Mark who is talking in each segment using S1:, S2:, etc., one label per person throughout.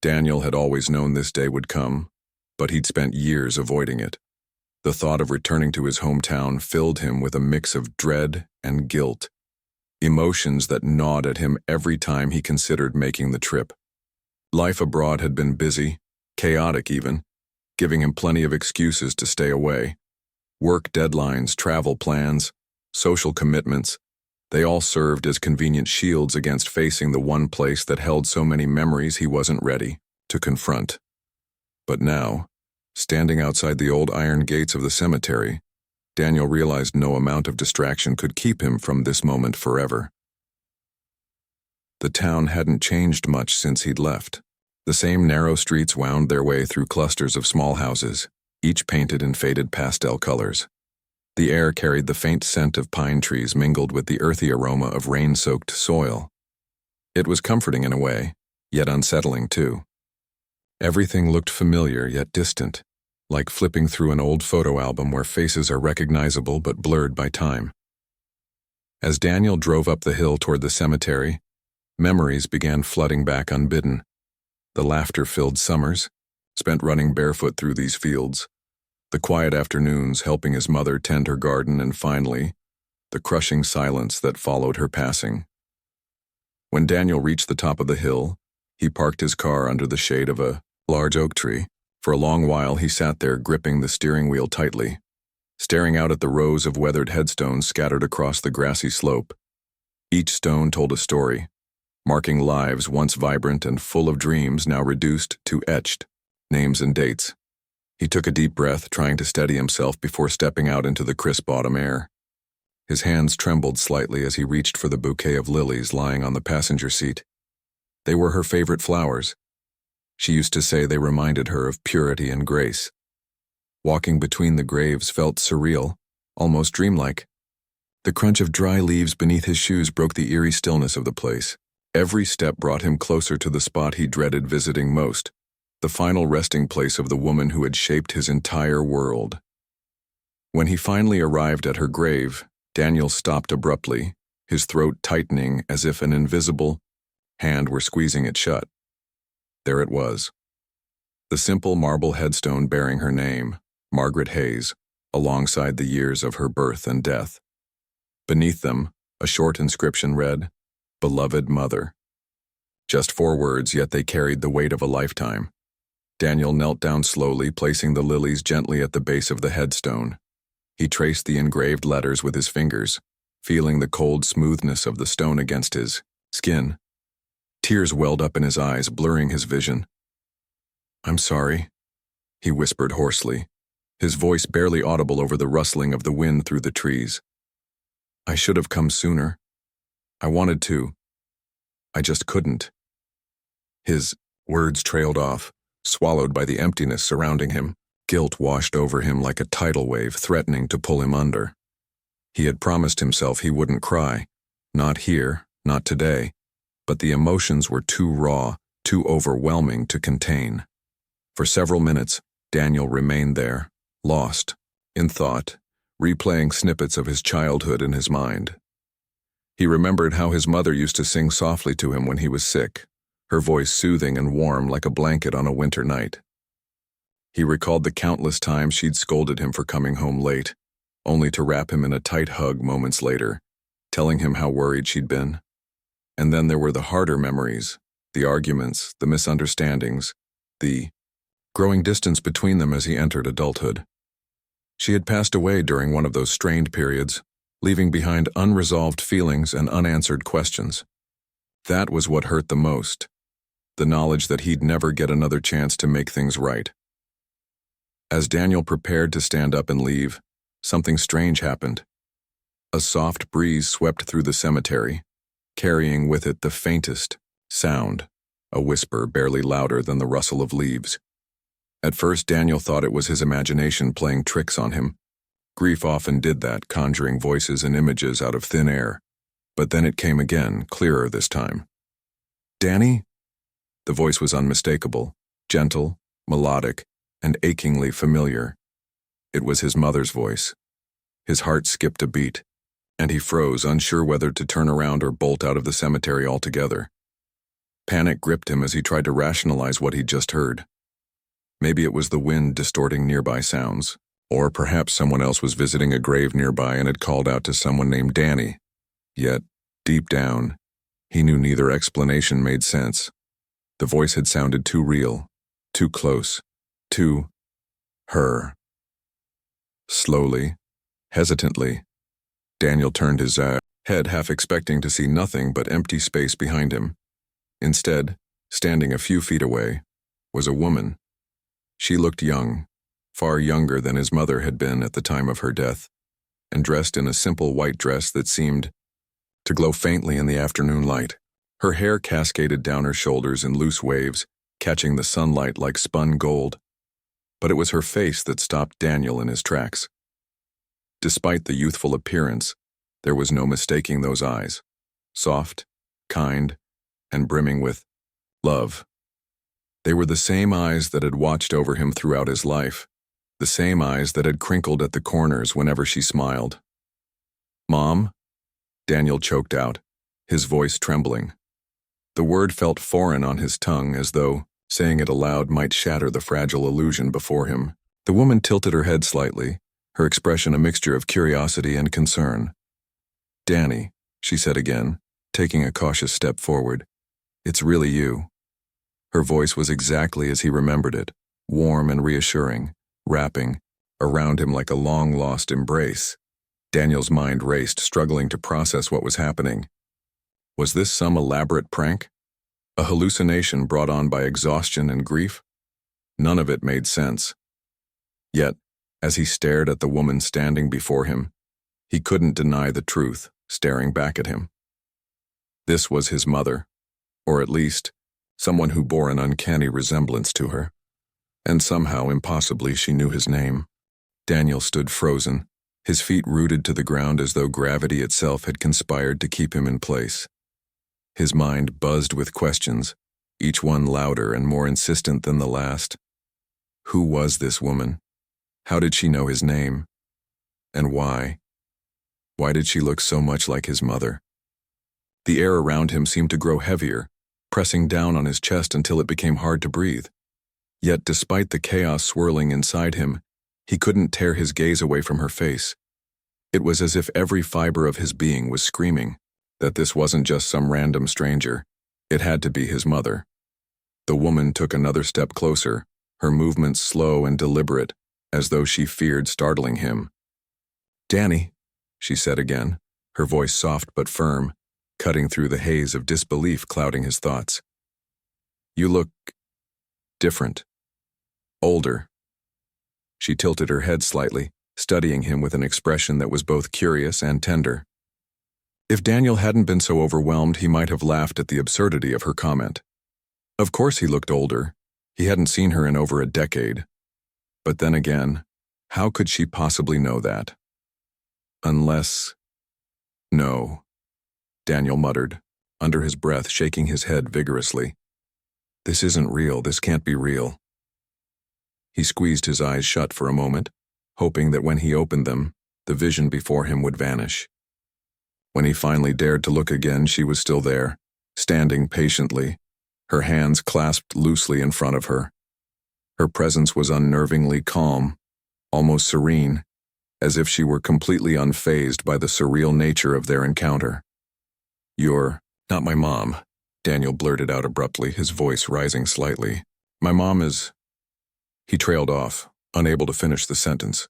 S1: Daniel had always known this day would come, but he'd spent years avoiding it. The thought of returning to his hometown filled him with a mix of dread and guilt, emotions that gnawed at him every time he considered making the trip. Life abroad had been busy, chaotic even, giving him plenty of excuses to stay away. Work deadlines, travel plans, social commitments, they all served as convenient shields against facing the one place that held so many memories he wasn't ready to confront. But now, standing outside the old iron gates of the cemetery, Daniel realized no amount of distraction could keep him from this moment forever. The town hadn't changed much since he'd left. The same narrow streets wound their way through clusters of small houses, each painted in faded pastel colors. The air carried the faint scent of pine trees mingled with the earthy aroma of rain-soaked soil. It was comforting in a way, yet unsettling too. Everything looked familiar yet distant, like flipping through an old photo album where faces are recognizable but blurred by time. As Daniel drove up the hill toward the cemetery, memories began flooding back unbidden. The laughter-filled summers, spent running barefoot through these fields, the quiet afternoons helping his mother tend her garden, and finally, the crushing silence that followed her passing. When Daniel reached the top of the hill, he parked his car under the shade of a large oak tree. For a long while he sat there gripping the steering wheel tightly, staring out at the rows of weathered headstones scattered across the grassy slope. Each stone told a story, marking lives once vibrant and full of dreams now reduced to etched names and dates. He took a deep breath, trying to steady himself before stepping out into the crisp autumn air. His hands trembled slightly as he reached for the bouquet of lilies lying on the passenger seat. They were her favorite flowers. She used to say they reminded her of purity and grace. Walking between the graves felt surreal, almost dreamlike. The crunch of dry leaves beneath his shoes broke the eerie stillness of the place. Every step brought him closer to the spot he dreaded visiting most, the final resting place of the woman who had shaped his entire world. When he finally arrived at her grave, Daniel stopped abruptly, his throat tightening as if an invisible hand were squeezing it shut. There it was. The simple marble headstone bearing her name, Margaret Hayes, alongside the years of her birth and death. Beneath them, a short inscription read, "Beloved Mother." Just 4 words, yet they carried the weight of a lifetime. Daniel knelt down slowly, placing the lilies gently at the base of the headstone. He traced the engraved letters with his fingers, feeling the cold smoothness of the stone against his skin. Tears welled up in his eyes, blurring his vision. "I'm sorry," he whispered hoarsely, his voice barely audible over the rustling of the wind through the trees. "I should have come sooner. I wanted to. I just couldn't." His words trailed off, swallowed by the emptiness surrounding him. Guilt washed over him like a tidal wave, threatening to pull him under. He had promised himself he wouldn't cry. Not here, not today. But the emotions were too raw, too overwhelming to contain. For several minutes, Daniel remained there, lost, in thought, replaying snippets of his childhood in his mind. He remembered how his mother used to sing softly to him when he was sick, her voice soothing and warm like a blanket on a winter night. He recalled the countless times she'd scolded him for coming home late, only to wrap him in a tight hug moments later, telling him how worried she'd been. And then there were the harder memories, the arguments, the misunderstandings, the growing distance between them as he entered adulthood. She had passed away during one of those strained periods, leaving behind unresolved feelings and unanswered questions. That was what hurt the most, the knowledge that he'd never get another chance to make things right. As Daniel prepared to stand up and leave, something strange happened. A soft breeze swept through the cemetery, carrying with it the faintest sound, a whisper barely louder than the rustle of leaves. At first, Daniel thought it was his imagination playing tricks on him. Grief often did that, conjuring voices and images out of thin air. But then it came again, clearer this time. "Danny?" The voice was unmistakable, gentle, melodic, and achingly familiar. It was his mother's voice. His heart skipped a beat, and he froze, unsure whether to turn around or bolt out of the cemetery altogether. Panic gripped him as he tried to rationalize what he'd just heard. Maybe it was the wind distorting nearby sounds, or perhaps someone else was visiting a grave nearby and had called out to someone named Danny. Yet, deep down, he knew neither explanation made sense. The voice had sounded too real, too close, too her. Slowly, hesitantly, Daniel turned his head, half expecting to see nothing but empty space behind him. Instead, standing a few feet away, was a woman. She looked young, far younger than his mother had been at the time of her death, and dressed in a simple white dress that seemed to glow faintly in the afternoon light. Her hair cascaded down her shoulders in loose waves, catching the sunlight like spun gold. But it was her face that stopped Daniel in his tracks. Despite the youthful appearance, there was no mistaking those eyes. Soft, kind, and brimming with love. They were the same eyes that had watched over him throughout his life, the same eyes that had crinkled at the corners whenever she smiled. "Mom?" Daniel choked out, his voice trembling. The word felt foreign on his tongue, as though saying it aloud might shatter the fragile illusion before him. The woman tilted her head slightly, her expression a mixture of curiosity and concern. "Danny," she said again, taking a cautious step forward. "It's really you." Her voice was exactly as he remembered it, warm and reassuring, wrapping around him like a long-lost embrace. Daniel's mind raced, struggling to process what was happening. Was this some elaborate prank? A hallucination brought on by exhaustion and grief? None of it made sense. Yet, as he stared at the woman standing before him, he couldn't deny the truth staring back at him. This was his mother, or at least, someone who bore an uncanny resemblance to her. And somehow, impossibly, she knew his name. Daniel stood frozen, his feet rooted to the ground as though gravity itself had conspired to keep him in place. His mind buzzed with questions, each one louder and more insistent than the last. Who was this woman? How did she know his name? And why? Why did she look so much like his mother? The air around him seemed to grow heavier, pressing down on his chest until it became hard to breathe. Yet despite the chaos swirling inside him, he couldn't tear his gaze away from her face. It was as if every fiber of his being was screaming that this wasn't just some random stranger. It had to be his mother. The woman took another step closer, her movements slow and deliberate, as though she feared startling him. "Danny," she said again, her voice soft but firm, cutting through the haze of disbelief clouding his thoughts. "You look different. Older." She tilted her head slightly, studying him with an expression that was both curious and tender. If Daniel hadn't been so overwhelmed, he might have laughed at the absurdity of her comment. Of course he looked older. He hadn't seen her in over a decade. But then again, how could she possibly know that? Unless... No, Daniel muttered, under his breath, shaking his head vigorously. This isn't real. This can't be real. He squeezed his eyes shut for a moment, hoping that when he opened them, the vision before him would vanish. When he finally dared to look again, she was still there, standing patiently, her hands clasped loosely in front of her. Her presence was unnervingly calm, almost serene, as if she were completely unfazed by the surreal nature of their encounter. "You're not my mom," Daniel blurted out abruptly, his voice rising slightly. "My mom is..." He trailed off, unable to finish the sentence.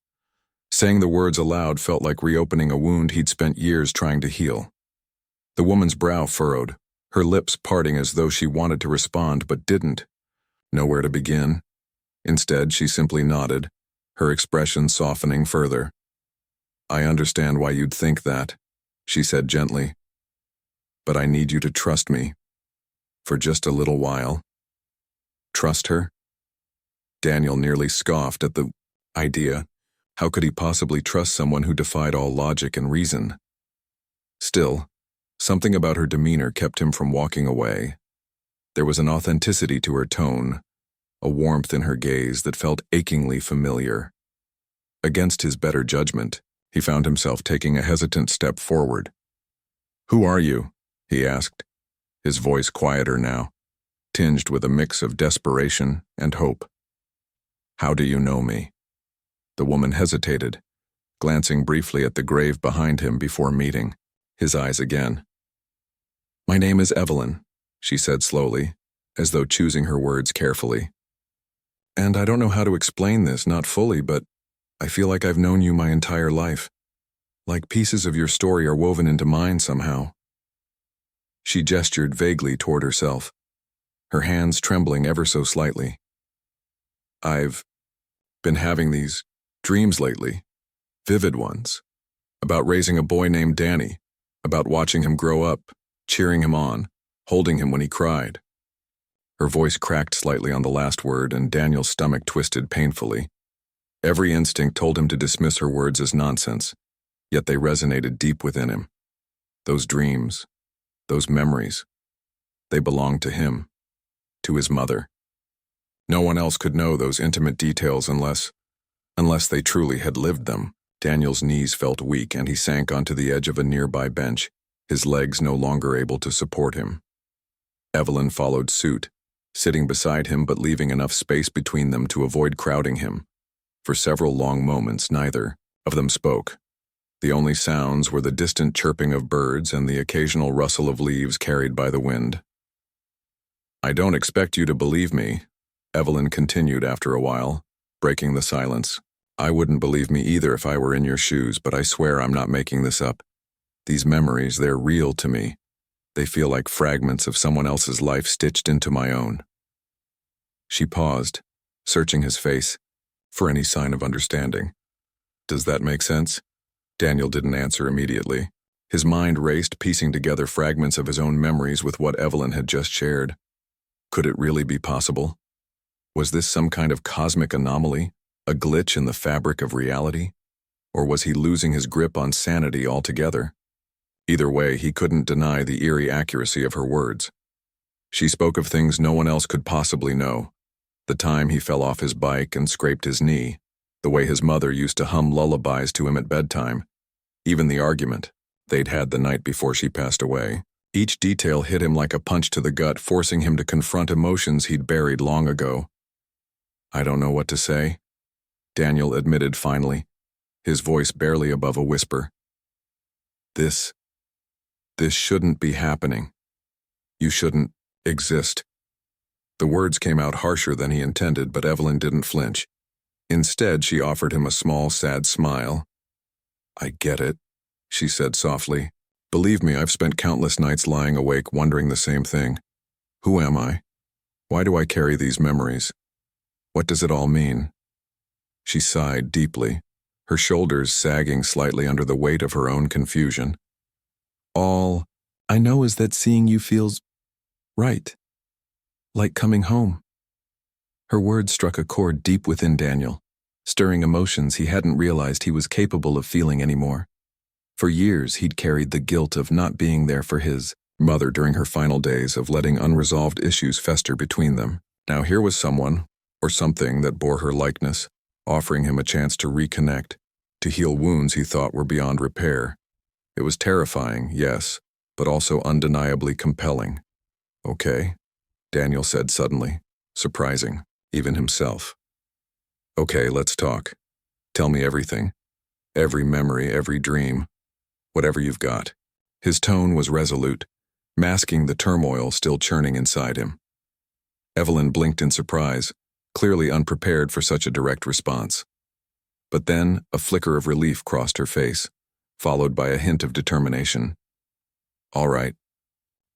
S1: Saying the words aloud felt like reopening a wound he'd spent years trying to heal. The woman's brow furrowed, her lips parting as though she wanted to respond but didn't. Nowhere to begin. Instead, she simply nodded, her expression softening further. "I understand why you'd think that," she said gently. "But I need you to trust me. For just a little while." Trust her? Daniel nearly scoffed at the idea. How could he possibly trust someone who defied all logic and reason? Still, something about her demeanor kept him from walking away. There was an authenticity to her tone, a warmth in her gaze that felt achingly familiar. Against his better judgment, he found himself taking a hesitant step forward. "Who are you?" he asked, his voice quieter now, tinged with a mix of desperation and hope. "How do you know me?" The woman hesitated, glancing briefly at the grave behind him before meeting his eyes again. "My name is Evelyn," she said slowly, as though choosing her words carefully. "And I don't know how to explain this, not fully, but I feel like I've known you my entire life. Like pieces of your story are woven into mine somehow." She gestured vaguely toward herself, her hands trembling ever so slightly. "I've been having these dreams lately, vivid ones, about raising a boy named Danny, about watching him grow up, cheering him on, holding him when he cried." Her voice cracked slightly on the last word, and Daniel's stomach twisted painfully. Every instinct told him to dismiss her words as nonsense, yet they resonated deep within him. Those dreams, those memories, they belonged to him, to his mother. No one else could know those intimate details unless they truly had lived them. Daniel's knees felt weak, and he sank onto the edge of a nearby bench, his legs no longer able to support him. Evelyn followed suit, sitting beside him but leaving enough space between them to avoid crowding him. For several long moments, neither of them spoke. The only sounds were the distant chirping of birds and the occasional rustle of leaves carried by the wind. "I don't expect you to believe me," Evelyn continued after a while, breaking the silence. "I wouldn't believe me either if I were in your shoes, but I swear I'm not making this up. These memories, they're real to me. They feel like fragments of someone else's life stitched into my own." She paused, searching his face for any sign of understanding. "Does that make sense?" Daniel didn't answer immediately. His mind raced, piecing together fragments of his own memories with what Evelyn had just shared. Could it really be possible? Was this some kind of cosmic anomaly, a glitch in the fabric of reality? Or was he losing his grip on sanity altogether? Either way, he couldn't deny the eerie accuracy of her words. She spoke of things no one else could possibly know. The time he fell off his bike and scraped his knee, the way his mother used to hum lullabies to him at bedtime, even the argument they'd had the night before she passed away. Each detail hit him like a punch to the gut, forcing him to confront emotions he'd buried long ago. "I don't know what to say," Daniel admitted finally, his voice barely above a whisper. This shouldn't be happening. You shouldn't exist." The words came out harsher than he intended, but Evelyn didn't flinch. Instead, she offered him a small, sad smile. "I get it," she said softly. "Believe me, I've spent countless nights lying awake wondering the same thing. Who am I? Why do I carry these memories? What does it all mean?" She sighed deeply, her shoulders sagging slightly under the weight of her own confusion. "All I know is that seeing you feels right. Like coming home." Her words struck a chord deep within Daniel, stirring emotions he hadn't realized he was capable of feeling anymore. For years, he'd carried the guilt of not being there for his mother during her final days, of letting unresolved issues fester between them. Now here was someone, or something, that bore her likeness, offering him a chance to reconnect, to heal wounds he thought were beyond repair. It was terrifying, yes, but also undeniably compelling. "Okay," Daniel said suddenly, surprising even himself. "Okay, let's talk. Tell me everything. Every memory, every dream. Whatever you've got." His tone was resolute, masking the turmoil still churning inside him. Evelyn blinked in surprise, clearly unprepared for such a direct response. But then a flicker of relief crossed her face, followed by a hint of determination. "All right,"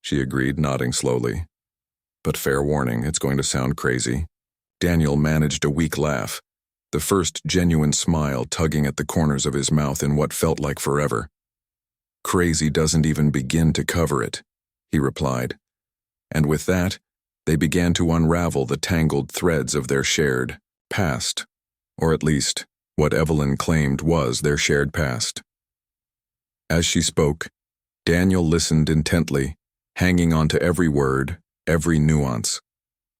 S1: she agreed, nodding slowly. "But fair warning, it's going to sound crazy." Daniel managed a weak laugh, the first genuine smile tugging at the corners of his mouth in what felt like forever. "Crazy doesn't even begin to cover it," he replied. And with that, they began to unravel the tangled threads of their shared past, or at least what Evelyn claimed was their shared past. As she spoke, Daniel listened intently, hanging on to every word, every nuance.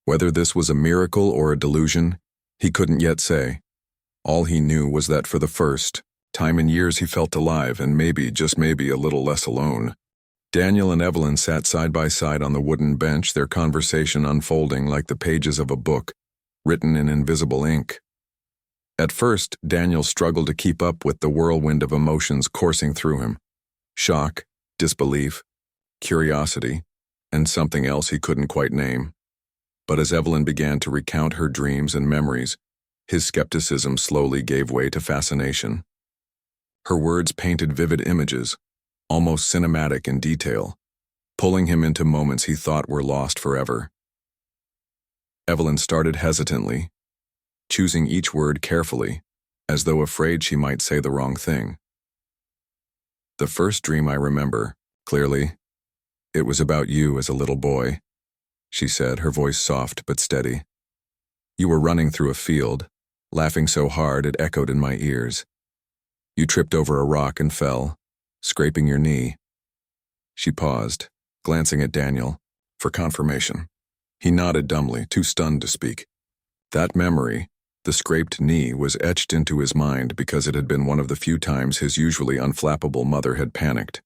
S1: Whether this was a miracle or a delusion, he couldn't yet say. All he knew was that for the first time in years he felt alive, and maybe, just maybe, a little less alone. Daniel and Evelyn sat side by side on the wooden bench, their conversation unfolding like the pages of a book, written in invisible ink. At first, Daniel struggled to keep up with the whirlwind of emotions coursing through him. Shock, disbelief, curiosity, and something else he couldn't quite name. But as Evelyn began to recount her dreams and memories, his skepticism slowly gave way to fascination. Her words painted vivid images, almost cinematic in detail, pulling him into moments he thought were lost forever. Evelyn started hesitantly, choosing each word carefully, as though afraid she might say the wrong thing. "The first dream I remember, clearly, it was about you as a little boy," she said, her voice soft but steady. "You were running through a field, laughing so hard it echoed in my ears. You tripped over a rock and fell, scraping your knee." She paused, glancing at Daniel for confirmation. He nodded dumbly, too stunned to speak. That memory, the scraped knee, was etched into his mind because it had been one of the few times his usually unflappable mother had panicked.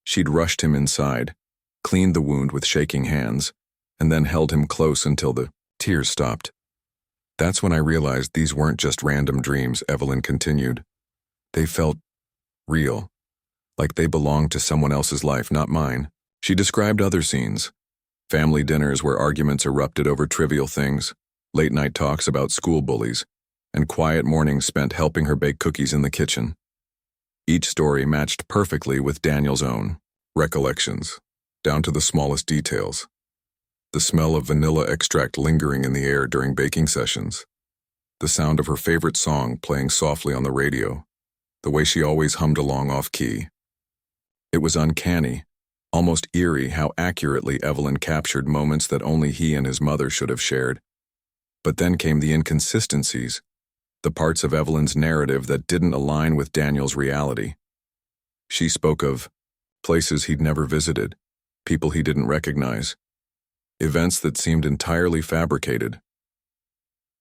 S1: She'd rushed him inside, cleaned the wound with shaking hands, and then held him close until the tears stopped. "That's when I realized these weren't just random dreams," Evelyn continued. "They felt real, like they belonged to someone else's life, not mine." She described other scenes: family dinners where arguments erupted over trivial things, late-night talks about school bullies, and quiet mornings spent helping her bake cookies in the kitchen. Each story matched perfectly with Daniel's own recollections, down to the smallest details. The smell of vanilla extract lingering in the air during baking sessions, the sound of her favorite song playing softly on the radio, the way she always hummed along off-key. It was uncanny, almost eerie how accurately Evelyn captured moments that only he and his mother should have shared. But then came the inconsistencies, the parts of Evelyn's narrative that didn't align with Daniel's reality. She spoke of places he'd never visited, people he didn't recognize, events that seemed entirely fabricated.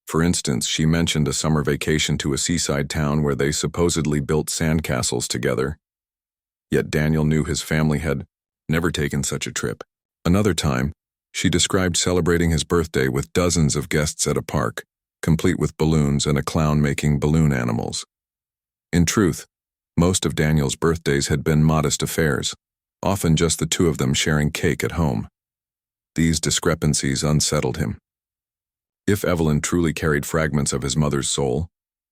S1: For instance, she mentioned a summer vacation to a seaside town where they supposedly built sandcastles together. Yet Daniel knew his family had never taken such a trip. Another time, she described celebrating his birthday with dozens of guests at a park, complete with balloons and a clown making balloon animals. In truth, most of Daniel's birthdays had been modest affairs, often just the two of them sharing cake at home. These discrepancies unsettled him. If Evelyn truly carried fragments of his mother's soul,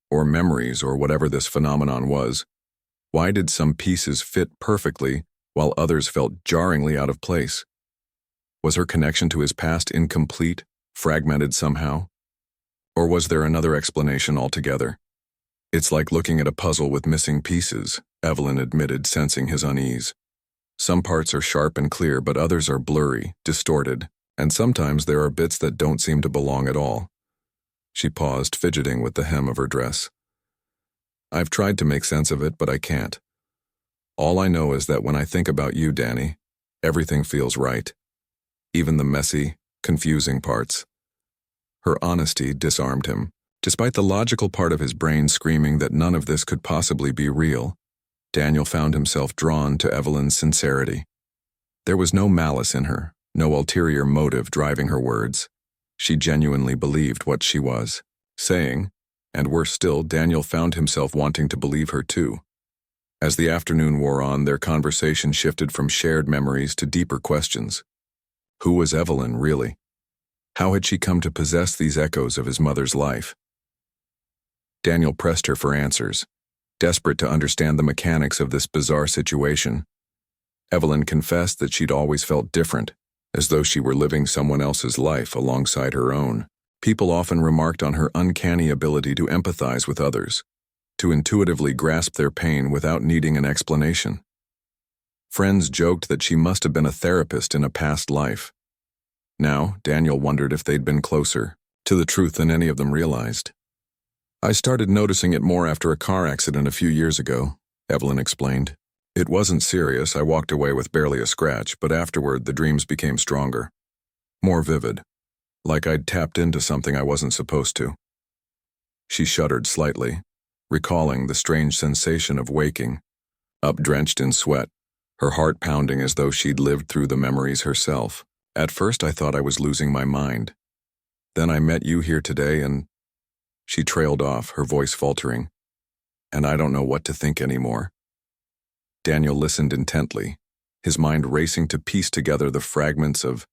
S1: or memories, or whatever this phenomenon was, why did some pieces fit perfectly while others felt jarringly out of place? Was her connection to his past incomplete, fragmented somehow? Or was there another explanation altogether? "It's like looking at a puzzle with missing pieces," Evelyn admitted, sensing his unease. "Some parts are sharp and clear, but others are blurry, distorted, and sometimes there are bits that don't seem to belong at all." She paused, fidgeting with the hem of her dress. "I've tried to make sense of it, but I can't. All I know is that when I think about you, Danny, everything feels right. Even the messy, confusing parts." Her honesty disarmed him. Despite the logical part of his brain screaming that none of this could possibly be real, Daniel found himself drawn to Evelyn's sincerity. There was no malice in her, no ulterior motive driving her words. She genuinely believed what she was saying, and worse still, Daniel found himself wanting to believe her too. As the afternoon wore on, their conversation shifted from shared memories to deeper questions. Who was Evelyn, really? How had she come to possess these echoes of his mother's life? Daniel pressed her for answers, desperate to understand the mechanics of this bizarre situation. Evelyn confessed that she'd always felt different, as though she were living someone else's life alongside her own. People often remarked on her uncanny ability to empathize with others, to intuitively grasp their pain without needing an explanation. Friends joked that she must have been a therapist in a past life. Now, Daniel wondered if they'd been closer to the truth than any of them realized. "I started noticing it more after a car accident a few years ago," Evelyn explained. "It wasn't serious, I walked away with barely a scratch, but afterward the dreams became stronger, more vivid, like I'd tapped into something I wasn't supposed to." She shuddered slightly, recalling the strange sensation of waking, up drenched in sweat, her heart pounding as though she'd lived through the memories herself. At first I thought I was losing my mind. Then I met you here today and… She trailed off, her voice faltering. And I don't know what to think anymore. Daniel listened intently, his mind racing to piece together the fragments of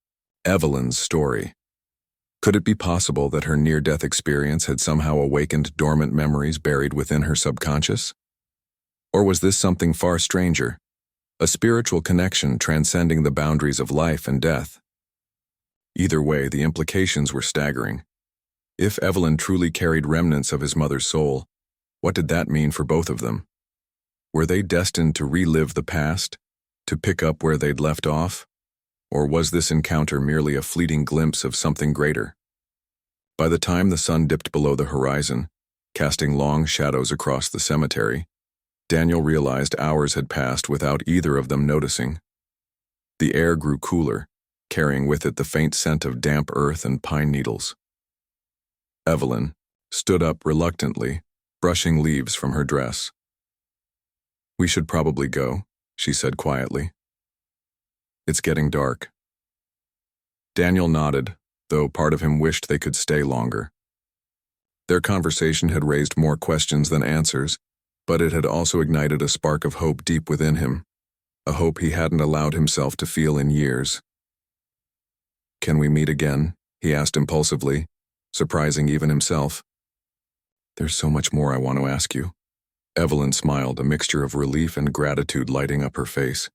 S1: Evelyn's story. Could it be possible that her near-death experience had somehow awakened dormant memories buried within her subconscious? Or was this something far stranger, a spiritual connection transcending the boundaries of life and death? Either way, the implications were staggering. If Evelyn truly carried remnants of his mother's soul, what did that mean for both of them? Were they destined to relive the past, to pick up where they'd left off? Or was this encounter merely a fleeting glimpse of something greater? By the time the sun dipped below the horizon, casting long shadows across the cemetery, Daniel realized hours had passed without either of them noticing. The air grew cooler, carrying with it the faint scent of damp earth and pine needles. Evelyn stood up reluctantly, brushing leaves from her dress. "We should probably go," she said quietly. "It's getting dark." Daniel nodded, though part of him wished they could stay longer. Their conversation had raised more questions than answers, but it had also ignited a spark of hope deep within him, a hope he hadn't allowed himself to feel in years. "Can we meet again?" he asked impulsively, surprising even himself. "There's so much more I want to ask you." Evelyn smiled, a mixture of relief and gratitude lighting up her face.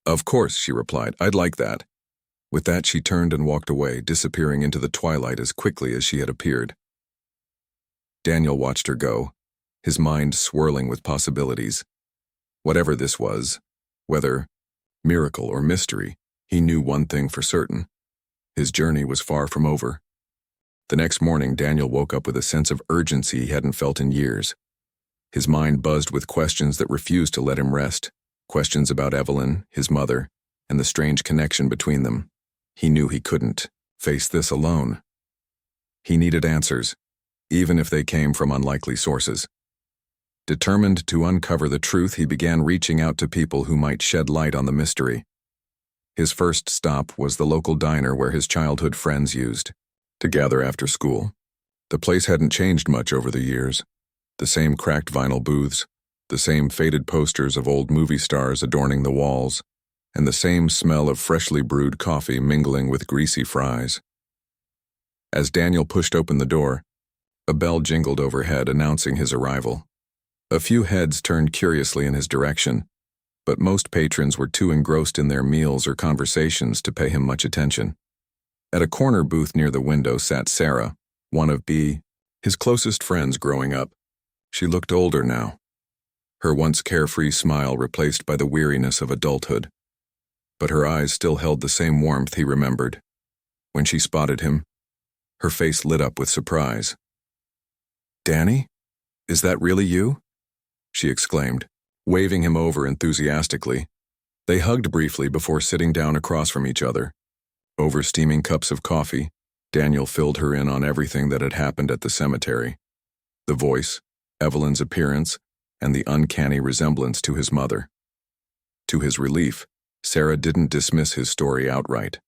S1: "Of course," she replied. "I'd like that." With that, she turned and walked away, disappearing into the twilight as quickly as she had appeared. Daniel watched her go, his mind swirling with possibilities. Whatever this was, whether miracle or mystery, he knew one thing for certain. His journey was far from over. The next morning, Daniel woke up with a sense of urgency he hadn't felt in years. His mind buzzed with questions that refused to let him rest, questions about Evelyn, his mother, and the strange connection between them. He knew he couldn't face this alone. He needed answers, even if they came from unlikely sources. Determined to uncover the truth, he began reaching out to people who might shed light on the mystery. His first stop was the local diner where his childhood friends used to gather after school. The place hadn't changed much over the years. The same cracked vinyl booths, the same faded posters of old movie stars adorning the walls, and the same smell of freshly brewed coffee mingling with greasy fries. As Daniel pushed open the door, a bell jingled overhead announcing his arrival. A few heads turned curiously in his direction, but most patrons were too engrossed in their meals or conversations to pay him much attention. At a corner booth near the window sat Sarah, one of his closest friends growing up. She looked older now, her once carefree smile replaced by the weariness of adulthood. But her eyes still held the same warmth he remembered. When she spotted him, her face lit up with surprise. "Danny? Is that really you?" she exclaimed, waving him over enthusiastically. They hugged briefly before sitting down across from each other. Over steaming cups of coffee, Daniel filled her in on everything that had happened at the cemetery. The voice, Evelyn's appearance, and the uncanny resemblance to his mother. To his relief, Sarah didn't dismiss his story outright.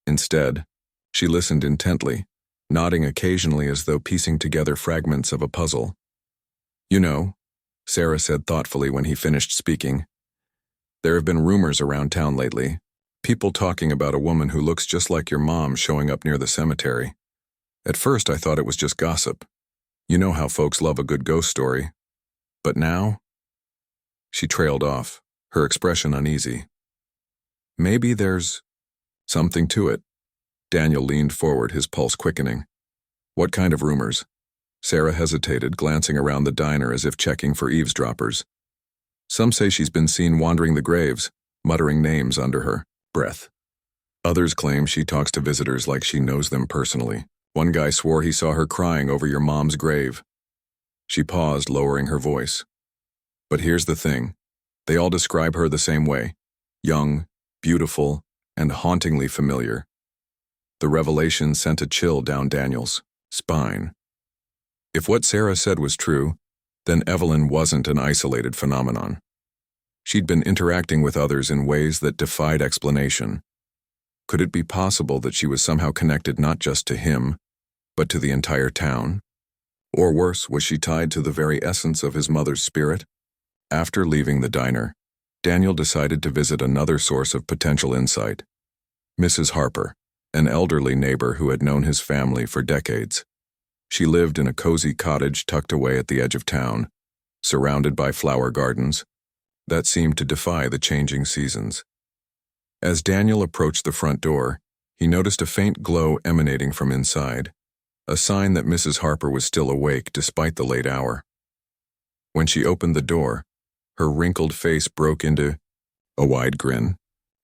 S1: Instead, she listened intently, nodding occasionally as though piecing together fragments of a puzzle. "You know," Sarah said thoughtfully when he finished speaking, "there have been rumors around town lately. People talking about a woman who looks just like your mom showing up near the cemetery. At first I thought it was just gossip. You know how folks love a good ghost story. But now…" She trailed off, her expression uneasy. "Maybe there's something to it." Daniel leaned forward, his pulse quickening. "What kind of rumors?" Sarah hesitated, glancing around the diner as if checking for eavesdroppers. "Some say she's been seen wandering the graves, muttering names under her breath. Others claim she talks to visitors like she knows them personally. One guy swore he saw her crying over your mom's grave." She paused, lowering her voice. "But here's the thing. They all describe her the same way. Young, beautiful, and hauntingly familiar." The revelation sent a chill down Daniel's spine. If what Sarah said was true, then Evelyn wasn't an isolated phenomenon. She'd been interacting with others in ways that defied explanation. Could it be possible that she was somehow connected not just to him, but to the entire town? Or worse, was she tied to the very essence of his mother's spirit? After leaving the diner, Daniel decided to visit another source of potential insight: Mrs. Harper, an elderly neighbor who had known his family for decades. She lived in a cozy cottage tucked away at the edge of town, surrounded by flower gardens that seemed to defy the changing seasons. As Daniel approached the front door, he noticed a faint glow emanating from inside, a sign that Mrs. Harper was still awake despite the late hour. When she opened the door, her wrinkled face broke into a wide grin.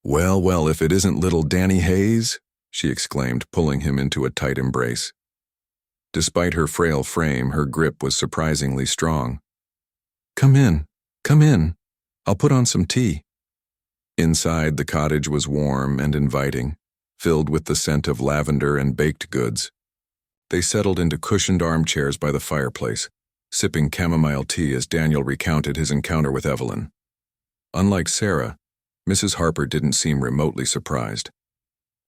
S1: "Well, well, if it isn't little Danny Hayes," she exclaimed, pulling him into a tight embrace. Despite her frail frame, her grip was surprisingly strong. Come in. I'll put on some tea." Inside, the cottage was warm and inviting, filled with the scent of lavender and baked goods. They settled into cushioned armchairs by the fireplace, sipping chamomile tea as Daniel recounted his encounter with Evelyn. Unlike Sarah, Mrs. Harper didn't seem remotely surprised.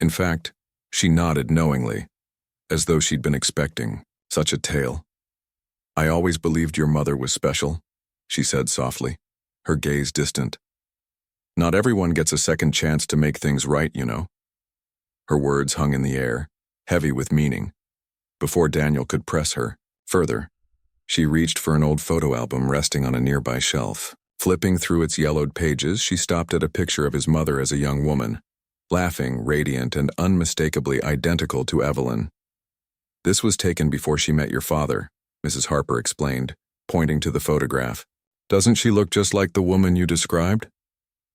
S1: In fact, she nodded knowingly, as though she'd been expecting such a tale. "I always believed your mother was special," she said softly, her gaze distant. "Not everyone gets a second chance to make things right, you know." Her words hung in the air, heavy with meaning. Before Daniel could press her further, she reached for an old photo album resting on a nearby shelf. Flipping through its yellowed pages, she stopped at a picture of his mother as a young woman, laughing, radiant, and unmistakably identical to Evelyn. "This was taken before she met your father," Mrs. Harper explained, pointing to the photograph. "Doesn't she look just like the woman you described?"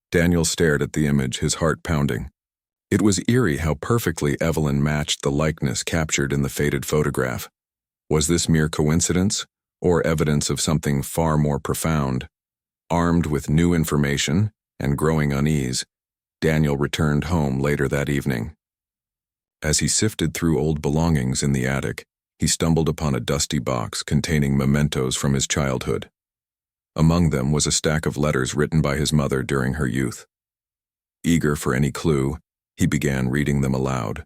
S1: Daniel stared at the image, his heart pounding. It was eerie how perfectly Evelyn matched the likeness captured in the faded photograph. Was this mere coincidence, or evidence of something far more profound? Armed with new information and growing unease, Daniel returned home later that evening. As he sifted through old belongings in the attic, he stumbled upon a dusty box containing mementos from his childhood. Among them was a stack of letters written by his mother during her youth. Eager for any clue, he began reading them aloud,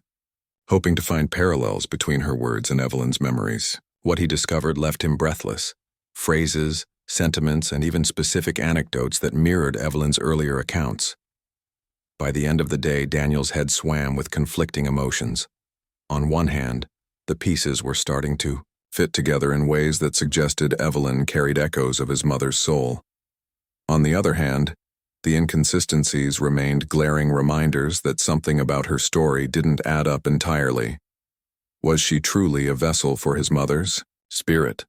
S1: hoping to find parallels between her words and Evelyn's memories. What he discovered left him breathless: phrases, sentiments, and even specific anecdotes that mirrored Evelyn's earlier accounts. By the end of the day, Daniel's head swam with conflicting emotions. On one hand, the pieces were starting to fit together in ways that suggested Evelyn carried echoes of his mother's soul. On the other hand, the inconsistencies remained glaring reminders that something about her story didn't add up entirely. Was she truly a vessel for his mother's spirit?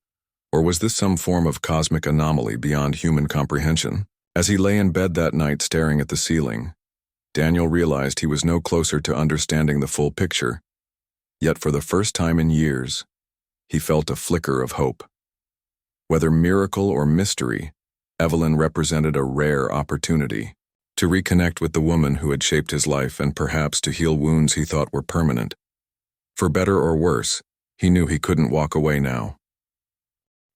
S1: Or was this some form of cosmic anomaly beyond human comprehension? As he lay in bed that night staring at the ceiling, Daniel realized he was no closer to understanding the full picture. Yet for the first time in years, he felt a flicker of hope. Whether miracle or mystery, Evelyn represented a rare opportunity to reconnect with the woman who had shaped his life and perhaps to heal wounds he thought were permanent. For better or worse, he knew he couldn't walk away now.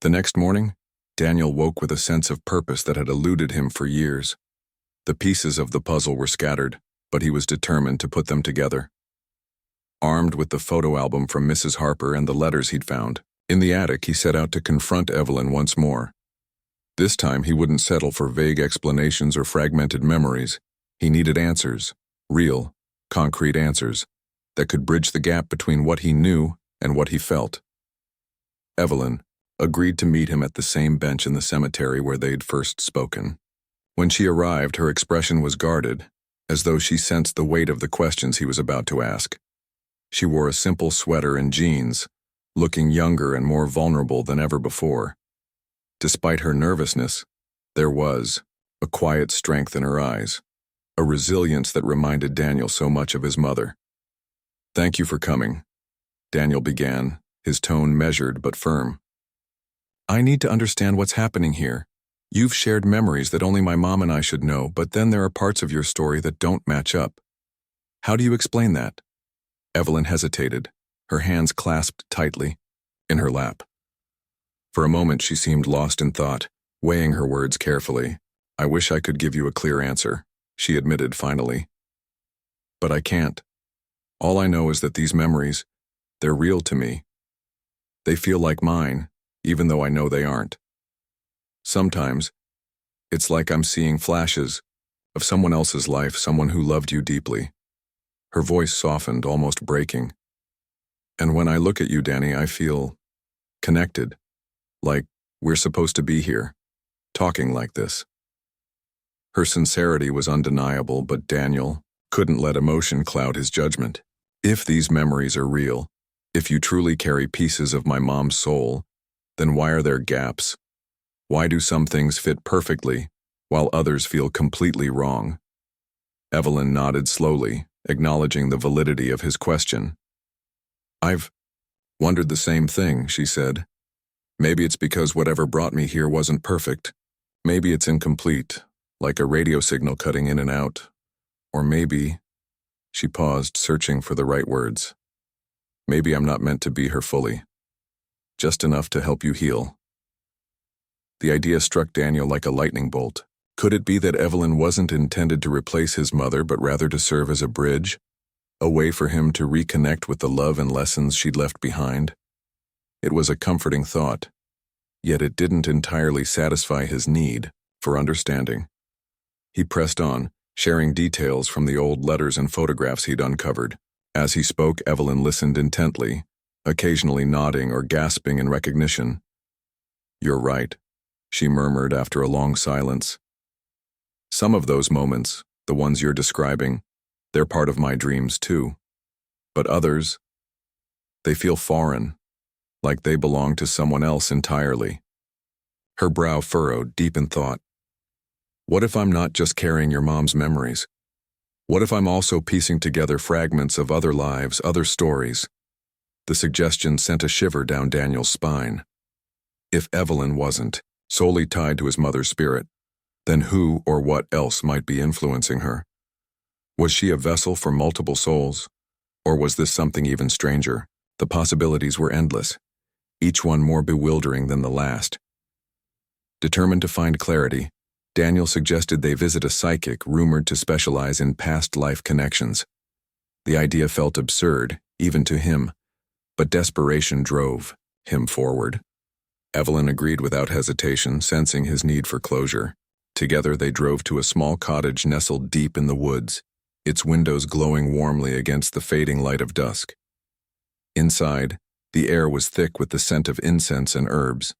S1: The next morning, Daniel woke with a sense of purpose that had eluded him for years. The pieces of the puzzle were scattered, but he was determined to put them together. Armed with the photo album from Mrs. Harper and the letters he'd found, in the attic he set out to confront Evelyn once more. This time he wouldn't settle for vague explanations or fragmented memories. He needed answers, real, concrete answers, that could bridge the gap between what he knew and what he felt. Evelyn agreed to meet him at the same bench in the cemetery where they'd first spoken. When she arrived, her expression was guarded, as though she sensed the weight of the questions he was about to ask. She wore a simple sweater and jeans, looking younger and more vulnerable than ever before. Despite her nervousness, there was a quiet strength in her eyes, a resilience that reminded Daniel so much of his mother. "Thank you for coming," Daniel began, his tone measured but firm. "I need to understand what's happening here. You've shared memories that only my mom and I should know, but then there are parts of your story that don't match up. How do you explain that?" Evelyn hesitated, her hands clasped tightly in her lap. For a moment she seemed lost in thought, weighing her words carefully. I wish I could give you a clear answer, she admitted finally. But I can't. All I know is that these memories, they're real to me. They feel like mine, even though I know they aren't. Sometimes, it's like I'm seeing flashes of someone else's life, someone who loved you deeply. Her voice softened, almost breaking. And when I look at you, Danny, I feel connected, like we're supposed to be here, talking like this. Her sincerity was undeniable, but Daniel couldn't let emotion cloud his judgment. If these memories are real, if you truly carry pieces of my mom's soul, then why are there gaps? Why do some things fit perfectly, while others feel completely wrong? Evelyn nodded slowly, acknowledging the validity of his question. I've wondered the same thing, she said. Maybe it's because whatever brought me here wasn't perfect. Maybe it's incomplete, like a radio signal cutting in and out. Or maybe, she paused, searching for the right words. Maybe I'm not meant to be her fully. Just enough to help you heal. The idea struck Daniel like a lightning bolt. Could it be that Evelyn wasn't intended to replace his mother, but rather to serve as a bridge? A way for him to reconnect with the love and lessons she'd left behind? It was a comforting thought, yet it didn't entirely satisfy his need for understanding. He pressed on, sharing details from the old letters and photographs he'd uncovered. As he spoke, Evelyn listened intently, occasionally nodding or gasping in recognition. You're right, she murmured after a long silence. Some of those moments, the ones you're describing, they're part of my dreams too. But others, they feel foreign, like they belong to someone else entirely. Her brow furrowed, deep in thought. What if I'm not just carrying your mom's memories? What if I'm also piecing together fragments of other lives, other stories? The suggestion sent a shiver down Daniel's spine. If Evelyn wasn't solely tied to his mother's spirit, then who or what else might be influencing her? Was she a vessel for multiple souls? Or was this something even stranger? The possibilities were endless, each one more bewildering than the last. Determined to find clarity, Daniel suggested they visit a psychic rumored to specialize in past life connections. The idea felt absurd, even to him, but desperation drove him forward. Evelyn agreed without hesitation, sensing his need for closure. Together they drove to a small cottage nestled deep in the woods, its windows glowing warmly against the fading light of dusk. Inside, the air was thick with the scent of incense and herbs.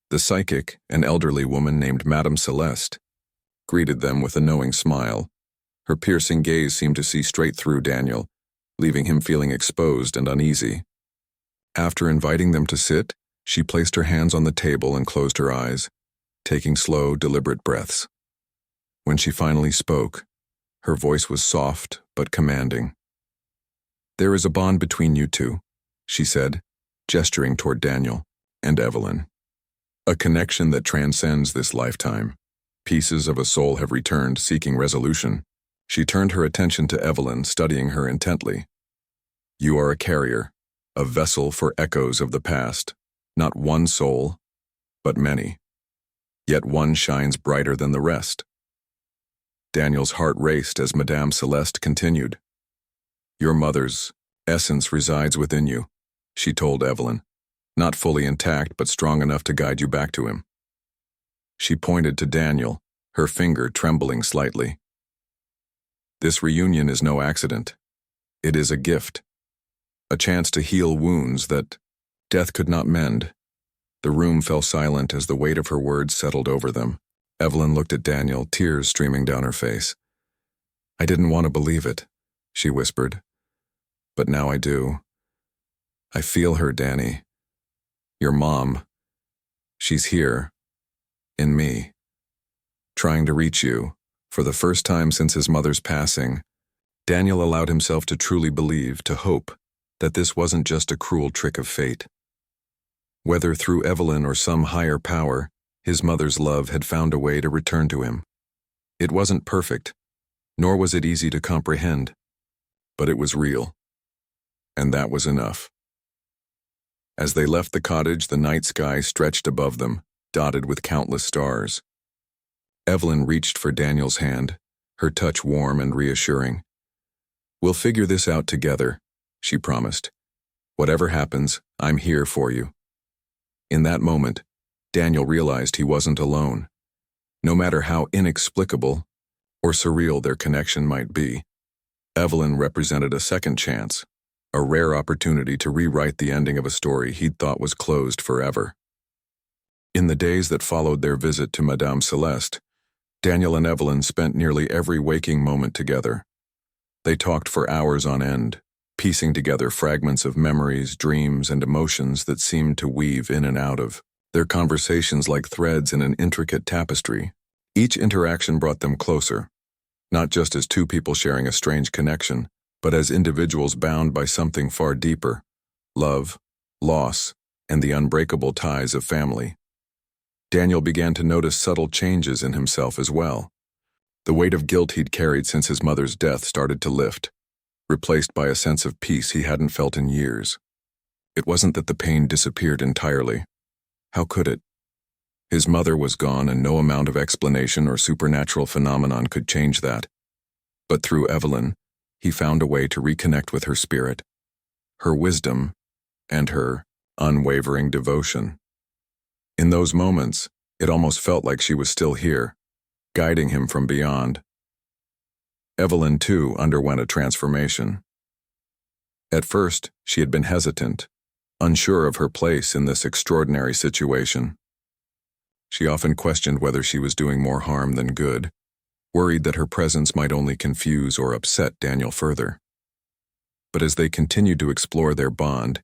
S1: The psychic, an elderly woman named Madame Celeste, greeted them with a knowing smile. Her piercing gaze seemed to see straight through Daniel, leaving him feeling exposed and uneasy. After inviting them to sit, she placed her hands on the table and closed her eyes, taking slow, deliberate breaths. When she finally spoke, her voice was soft but commanding. There is a bond between you two, she said, gesturing toward Daniel and Evelyn. A connection that transcends this lifetime. Pieces of a soul have returned, seeking resolution. She turned her attention to Evelyn, studying her intently. You are a carrier, a vessel for echoes of the past. Not one soul, but many. Yet one shines brighter than the rest. Daniel's heart raced as Madame Celeste continued. Your mother's essence resides within you, she told Evelyn. Not fully intact, but strong enough to guide you back to him. She pointed to Daniel, her finger trembling slightly. This reunion is no accident. It is a gift. A chance to heal wounds that death could not mend. The room fell silent as the weight of her words settled over them. Evelyn looked at Daniel, tears streaming down her face. I didn't want to believe it, she whispered. But now I do. I feel her, Danny. Your mom. She's here. In me. Trying to reach you. For the first time since his mother's passing, Daniel allowed himself to truly believe, to hope, that this wasn't just a cruel trick of fate. Whether through Evelyn or some higher power, his mother's love had found a way to return to him. It wasn't perfect, nor was it easy to comprehend, but it was real. And that was enough. As they left the cottage, the night sky stretched above them, dotted with countless stars. Evelyn reached for Daniel's hand, her touch warm and reassuring. "We'll figure this out together," she promised. "Whatever happens, I'm here for you." In that moment, Daniel realized he wasn't alone. No matter how inexplicable or surreal their connection might be, Evelyn represented a second chance, a rare opportunity to rewrite the ending of a story he'd thought was closed forever. In the days that followed their visit to Madame Celeste, Daniel and Evelyn spent nearly every waking moment together. They talked for hours on end, piecing together fragments of memories, dreams, and emotions that seemed to weave in and out of their conversations like threads in an intricate tapestry. Each interaction brought them closer, not just as two people sharing a strange connection, but as individuals bound by something far deeper: love, loss, and the unbreakable ties of family. Daniel began to notice subtle changes in himself as well. The weight of guilt he'd carried since his mother's death started to lift, replaced by a sense of peace he hadn't felt in years. It wasn't that the pain disappeared entirely. How could it? His mother was gone, and no amount of explanation or supernatural phenomenon could change that. But through Evelyn, he found a way to reconnect with her spirit, her wisdom, and her unwavering devotion. In those moments, it almost felt like she was still here, guiding him from beyond. Evelyn, too, underwent a transformation. At first, she had been hesitant, unsure of her place in this extraordinary situation. She often questioned whether she was doing more harm than good, worried that her presence might only confuse or upset Daniel further. But as they continued to explore their bond,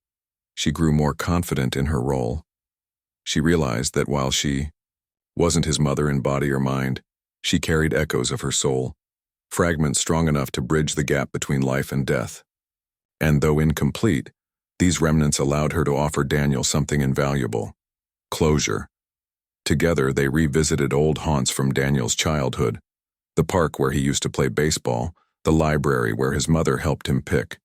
S1: she grew more confident in her role. She realized that while she wasn't his mother in body or mind, she carried echoes of her soul, fragments strong enough to bridge the gap between life and death. And though incomplete, these remnants allowed her to offer Daniel something invaluable: closure. Together, they revisited old haunts from Daniel's childhood: the park where he used to play baseball, the library where his mother helped him pick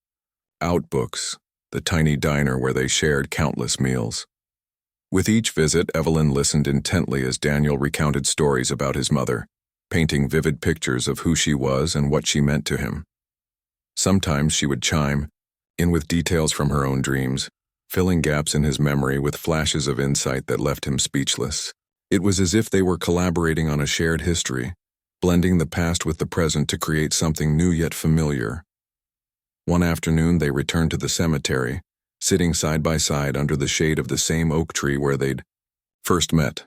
S1: out books, the tiny diner where they shared countless meals. With each visit, Evelyn listened intently as Daniel recounted stories about his mother, painting vivid pictures of who she was and what she meant to him. Sometimes she would chime in with details from her own dreams, filling gaps in his memory with flashes of insight that left him speechless. It was as if they were collaborating on a shared history, blending the past with the present to create something new yet familiar. One afternoon, they returned to the cemetery, sitting side by side under the shade of the same oak tree where they'd first met.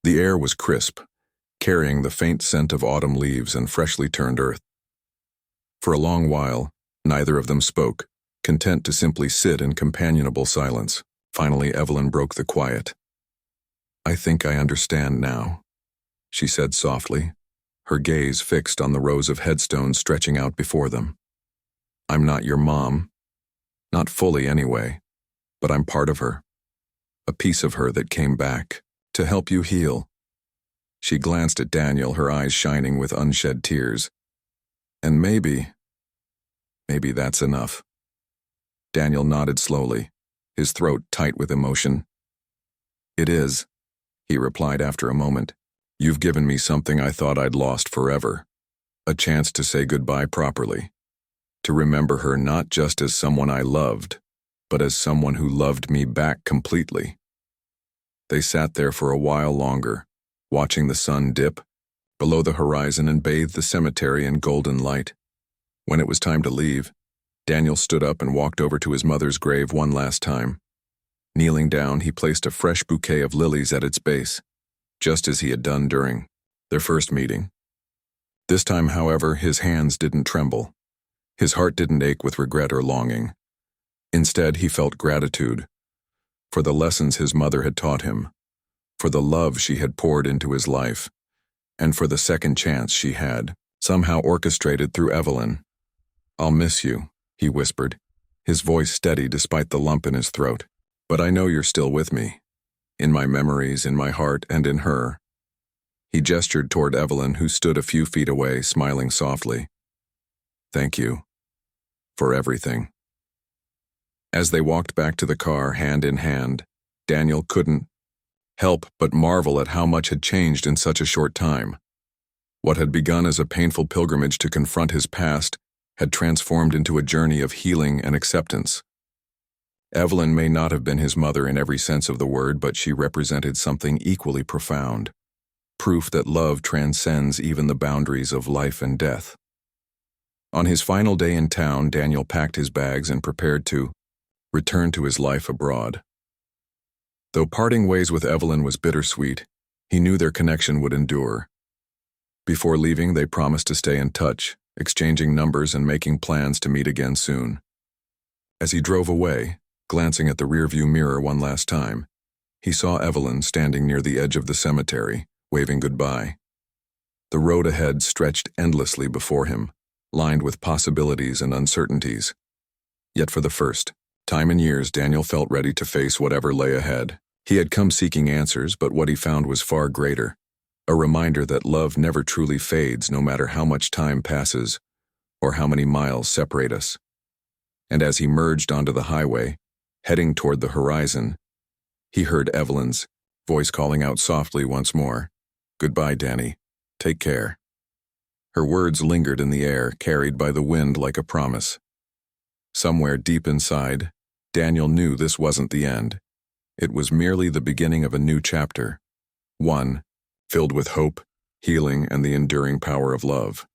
S1: The air was crisp, carrying the faint scent of autumn leaves and freshly turned earth. For a long while, neither of them spoke, content to simply sit in companionable silence. Finally, Evelyn broke the quiet. "I think I understand now," she said softly, her gaze fixed on the rows of headstones stretching out before them. "I'm not your mom. Not fully, anyway, but I'm part of her. A piece of her that came back to help you heal." She glanced at Daniel, her eyes shining with unshed tears. "And maybe that's enough." Daniel nodded slowly, his throat tight with emotion. "It is," he replied after a moment. "You've given me something I thought I'd lost forever. A chance to say goodbye properly. To remember her not just as someone I loved, but as someone who loved me back completely." They sat there for a while longer, watching the sun dip below the horizon and bathe the cemetery in golden light. When it was time to leave, Daniel stood up and walked over to his mother's grave one last time. Kneeling down, he placed a fresh bouquet of lilies at its base, just as he had done during their first meeting. This time, however, his hands didn't tremble. His heart didn't ache with regret or longing. Instead, he felt gratitude for the lessons his mother had taught him, for the love she had poured into his life, and for the second chance she had somehow orchestrated through Evelyn. "I'll miss you," he whispered, his voice steady despite the lump in his throat. "But I know you're still with me, in my memories, in my heart, and in her." He gestured toward Evelyn, who stood a few feet away, smiling softly. "Thank you for everything." As they walked back to the car, hand in hand, Daniel couldn't help but marvel at how much had changed in such a short time. What had begun as a painful pilgrimage to confront his past had transformed into a journey of healing and acceptance. Evelyn may not have been his mother in every sense of the word, but she represented something equally profound, proof that love transcends even the boundaries of life and death. On his final day in town, Daniel packed his bags and prepared to return to his life abroad. Though parting ways with Evelyn was bittersweet, he knew their connection would endure. Before leaving, they promised to stay in touch, exchanging numbers and making plans to meet again soon. As he drove away, glancing at the rearview mirror one last time, he saw Evelyn standing near the edge of the cemetery, waving goodbye. The road ahead stretched endlessly before him, lined with possibilities and uncertainties. Yet for the first time in years, Daniel felt ready to face whatever lay ahead. He had come seeking answers, but what he found was far greater. A reminder that love never truly fades, no matter how much time passes or how many miles separate us. And as he merged onto the highway, heading toward the horizon, he heard Evelyn's voice calling out softly once more, "Goodbye, Danny. Take care." Her words lingered in the air, carried by the wind like a promise. Somewhere deep inside, Daniel knew this wasn't the end. It was merely the beginning of a new chapter, one filled with hope, healing, and the enduring power of love.